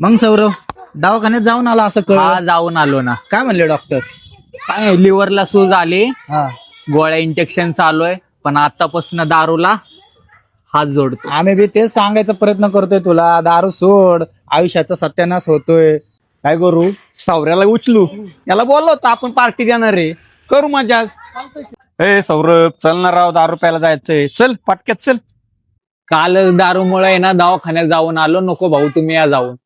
मग सौरव दवाखान्यात जाऊन आला असं हा कळ जाऊन आलो ना. काय म्हणले डॉक्टर? काय लिव्हरला सूज आली, हा गोळ्या इंजेक्शन चालू आहे, पण आतापासून दारूला हात जोडतो. आम्ही बी तेच सांगायचा प्रयत्न करतोय तुला, दारू सोड, आयुष्याचा सत्यानाश होतोय. काय करू? सावऱ्याला उचलू, याला बोललो होतो आपण पार्टी देणार आहे, करू मजा. ए सौरभ चल ना राव, दारू प्यायला जायचंय, चल पटक्यात चल. काल दारूमुळे ना दवाखान्यात जाऊन आलो. नको भाऊ, तुम्ही या जाऊन.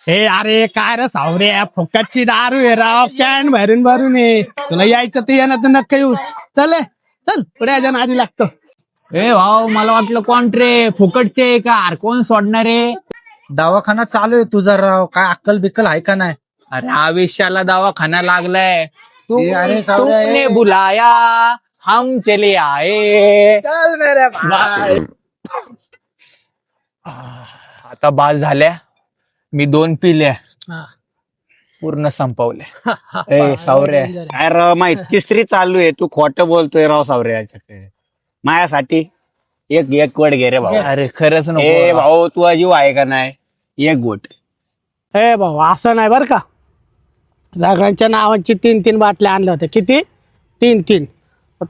हे अरे काय रे सावऱ्या, फुकटची दारू आहे राव, कॅन भरून भरून ये. तुला यायचं ते येणार तर नक्की येऊ. चल चल पुढे याच्या आधी लागतो. ए भाऊ, मला वाटलं कॉन्ट्रे फुकटचे का कोण सोडणार आहे. दवाखाना चालू आहे तुझा राव, काय अक्कल बिक्कल आहे का नाही? अरे आयुष्याला दवाखाना लागलाय. अरे सावऱ्या, तुमने बुलाया हम चले आए. चल मेरे भाई. आता बाज झाल्या, मी 2 पिल्या पूर्ण संपवल्या. ए सावऱ्या काय राव, माहिती तिसरी चालू आहे, तू खोटं बोलतोय राव सावऱ्याच्याकडे. माझ्यासाठी एक एक गोट घे रे भाऊ. अरे खरंच ए नको. भाऊ, तू जीव आहे का नाही? एक गोट. हे भाऊ असं नाही बर का, सगळ्यांच्या नावांची 3-3 बाटल्या आणल्या होत्या. किती? 3-3.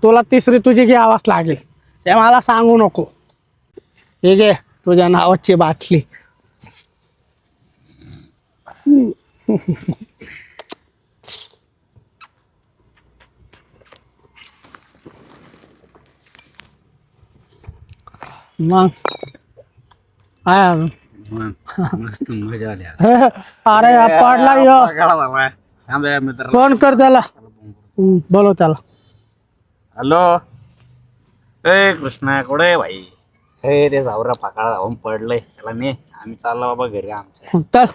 तुला तिसरी तुझी घ्यावाच लागेल, ते मला सांगू नको. हे घे तुझ्या नावाची बाटली. मग मस्त मजा आली आज. अरे पडला यो. सगळा झालाय. थांब या मित्राला. फोन कर त्याला, बोलव त्याला. हॅलो. ए कृष्णा कुठे आहे भाई? हे ते सावरा पाकाळा जाऊन पडलंय, त्याला ने आम्ही चाललो बाबा घरी आमच्या. चल